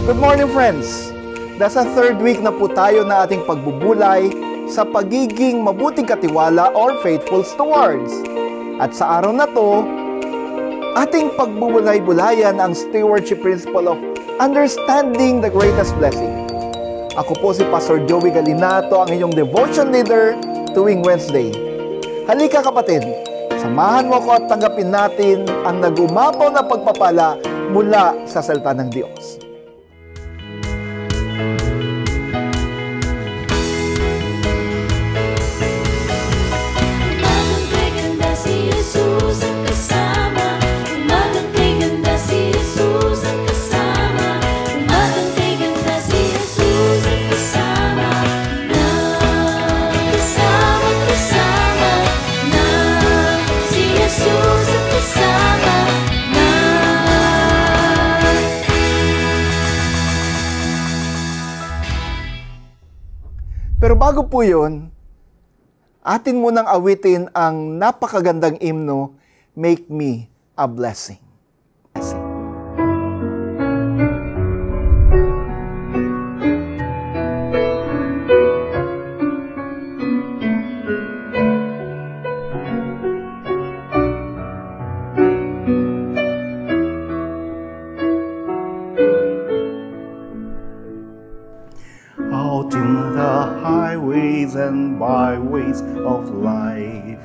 Good morning, friends! Nasa third week na po tayo na ating pagbubulay sa pagiging mabuting katiwala or faithful stewards. At sa araw na to, ating pagbubulay-bulayan ang stewardship principle of understanding the greatest blessing. Ako po si Pastor Joey Galinato, ang inyong devotion leader tuwing Wednesday. Halika kapatid, samahan mo ko at tanggapin natin ang nagumapaw na pagpapala mula sa salita ng Diyos. Pero bago po yun, atin munang awitin ang napakagandang hymno, Make Me a Blessing. Out in the highways and byways of life,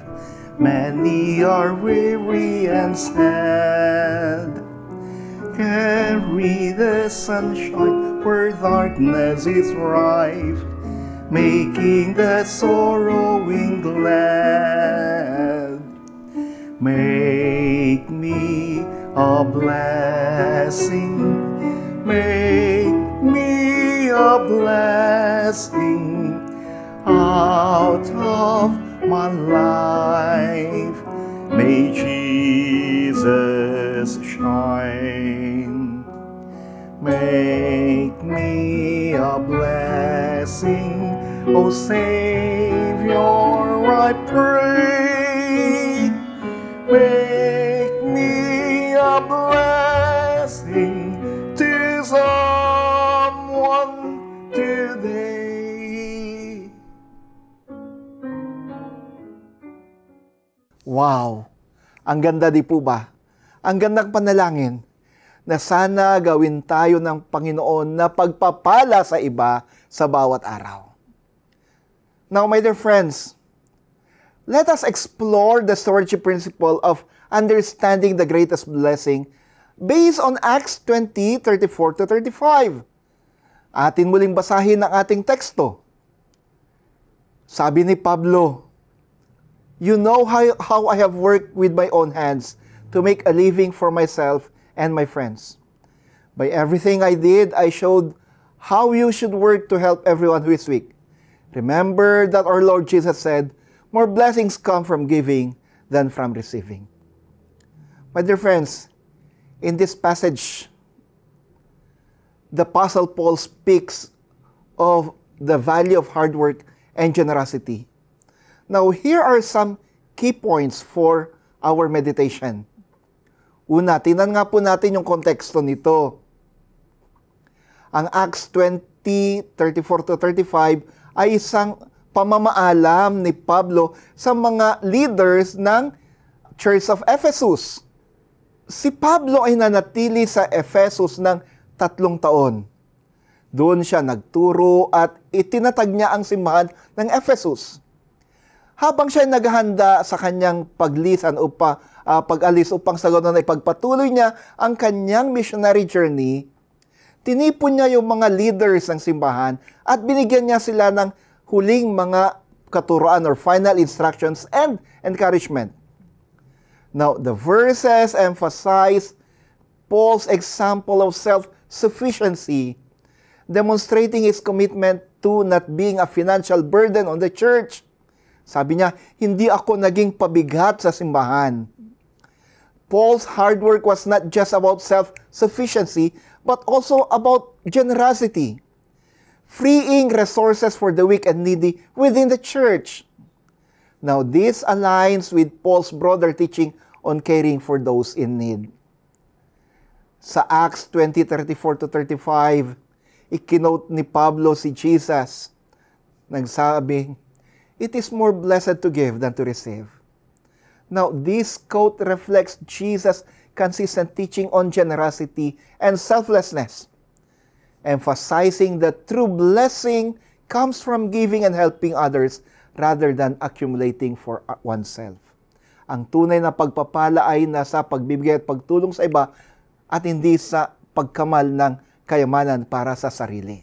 many are weary and sad. Carry the sunshine where darkness is rife, making the sorrowing glad. Make me a blessing, make me a blessing out of my life. May Jesus shine. Make me a blessing, O Savior, I pray. Make me a blessing to someone today. Wow! Ang ganda di po ba? Ang gandang panalangin na sana gawin tayo ng Panginoon na pagpapala sa iba sa bawat araw. Now, my dear friends, let us explore the stewardship principle of understanding the greatest blessing based on Acts 20:34-35. Atin muling basahin ang ating teksto. Sabi ni Pablo, "You know how I have worked with my own hands to make a living for myself and my friends. By everything I did, I showed how you should work to help everyone who is weak. Remember that our Lord Jesus said, 'More blessings come from giving than from receiving.'" My dear friends, in this passage, the Apostle Paul speaks of the value of hard work and generosity. Now, here are some key points for our meditation. Una, tingnan nga po natin yung konteksto nito. Ang Acts 20:34-35 ay isang pamamaalam ni Pablo sa mga leaders ng Church of Ephesus. Si Pablo ay nanatili sa Ephesus ng 3 taon. Doon siya nagturo at itinatag niya ang simbahan ng Ephesus. Habang siya naghahanda sa kanyang paglisan o pag-alis upang sa ganoon ay pagpatuloy niya ang kanyang missionary journey, tinipon niya yung mga leaders ng simbahan at binigyan niya sila ng huling mga katuruan or final instructions and encouragement. Now, the verses emphasize Paul's example of self-sufficiency, demonstrating his commitment to not being a financial burden on the church. Sabi niya, hindi ako naging pabigat sa simbahan. Paul's hard work was not just about self-sufficiency, but also about generosity, freeing resources for the weak and needy within the church. Now, this aligns with Paul's broader teaching on caring for those in need. Sa Acts 20:34-35, ikinote ni Pablo si Jesus. Nagsabi, "It is more blessed to give than to receive." Now, this quote reflects Jesus' consistent teaching on generosity and selflessness, emphasizing that true blessing comes from giving and helping others rather than accumulating for oneself. Ang tunay na pagpapala ay nasa pagbibigay at pagtulong sa iba at hindi sa pagkamal ng kayamanan para sa sarili.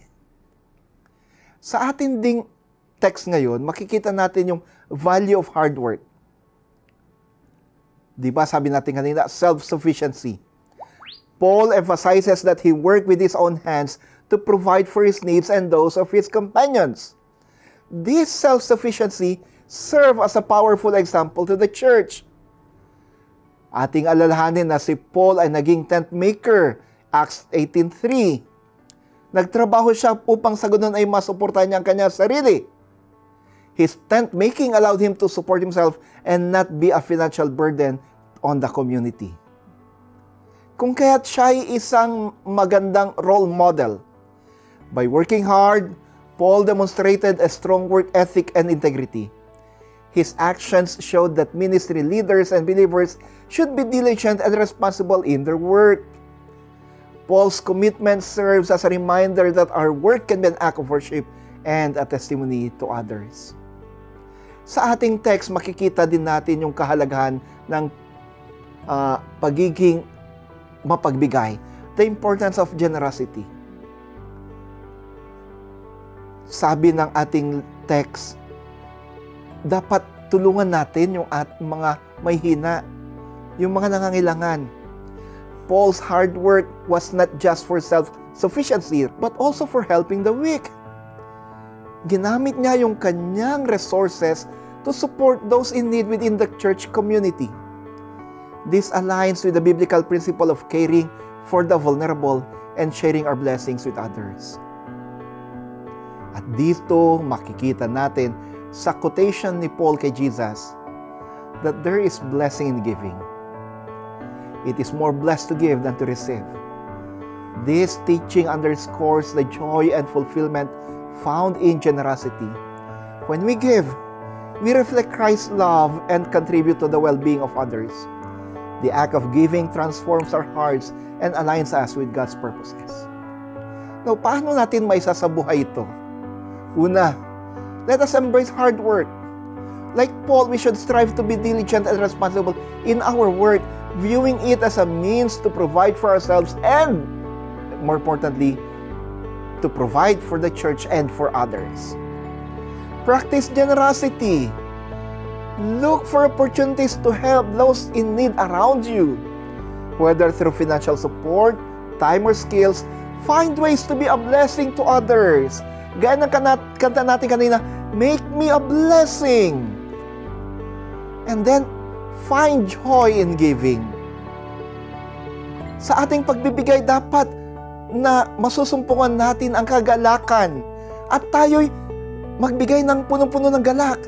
Sa ating ding text ngayon, makikita natin yung value of hard work. Di ba sabi natin kanina, self-sufficiency. Paul emphasizes that he worked with his own hands to provide for his needs and those of his companions. This self-sufficiency serve as a powerful example to the church. Ating alalahanin na si Paul ay naging tent maker, Acts 18:3. Nagtrabaho siya upang sa ganun ay masuportahan niya ang kanyang sarili. His tent making allowed him to support himself and not be a financial burden on the community. Kung kaya't siya ay isang magandang role model. By working hard, Paul demonstrated a strong work ethic and integrity. His actions showed that ministry leaders and believers should be diligent and responsible in their work. Paul's commitment serves as a reminder that our work can be an act of worship and a testimony to others. Sa ating text, makikita din natin yung kahalagahan ng pagiging mapagbigay, the importance of generosity. Sabi ng ating text, dapat tulungan natin yung mga may hina, yung mga nangangailangan. Paul's hard work was not just for self-sufficiency, but also for helping the weak. Ginamit niya yung kanyang resources to support those in need within the church community. This aligns with the biblical principle of caring for the vulnerable and sharing our blessings with others. At dito makikita natin sa quotation ni Paul kay Jesus that there is blessing in giving. It is more blessed to give than to receive. This teaching underscores the joy and fulfillment found in generosity. When we give, we reflect Christ's love and contribute to the well-being of others. The act of giving transforms our hearts and aligns us with God's purposes. Now, paano natin maisasabuhay ito? Una, let us embrace hard work. Like Paul, we should strive to be diligent and responsible in our work, viewing it as a means to provide for ourselves and, more importantly, to provide for the church and for others. Practice generosity. Look for opportunities to help those in need around you. Whether through financial support, time, or skills, find ways to be a blessing to others. Gaya ng kanta natin kanina, make me a blessing. And then, find joy in giving. Sa ating pagbibigay, dapat na masusumpungan natin ang kagalakan at tayo'y magbigay ng punong-puno ng galak.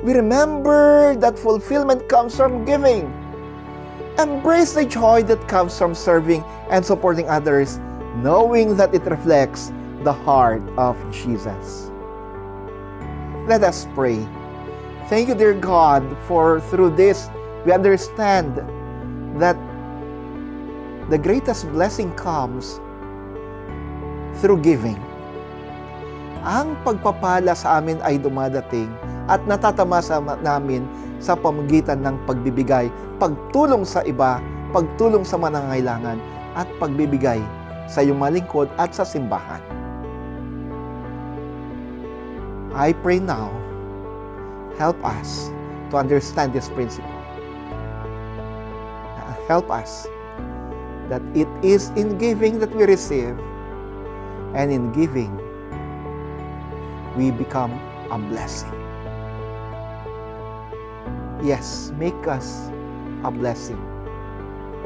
We remember that fulfillment comes from giving. Embrace the joy that comes from serving and supporting others, knowing that it reflects the heart of Jesus. Let us pray. Thank you, dear God, for through this we understand that the greatest blessing comes through giving. Ang pagpapala sa amin ay dumadating at natatamasa namin sa pamamagitan ng pagbibigay, pagtulong sa iba, pagtulong sa manangailangan, at pagbibigay sa iyong malingkod at sa simbahan. I pray now, help us to understand this principle. Help us that it is in giving that we receive, and in giving, we become a blessing. Yes, make us a blessing,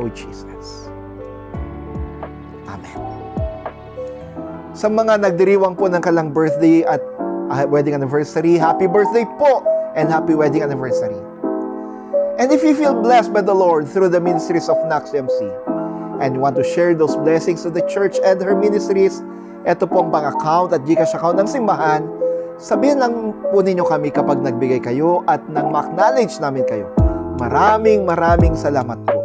O Jesus. Amen. Sa mga nagdiriwang po ng kanilang birthday at wedding anniversary, happy birthday po and happy wedding anniversary. And if you feel blessed by the Lord through the ministries of NACS MC, and you want to share those blessings to the church and her ministries, ito po ang bank account at GCash account ng simbahan. Sabihin lang po ninyo kami kapag nagbigay kayo at nang ma-acknowledge namin kayo. Maraming salamat po.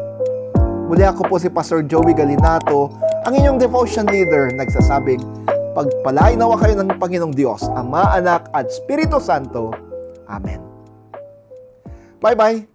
Muli ako po si Pastor Joey Galinato, ang inyong devotion leader, nagsasabing, pagpalain nawa kayo ng Panginoong Diyos, Ama, Anak, at Espiritu Santo. Amen. Bye-bye!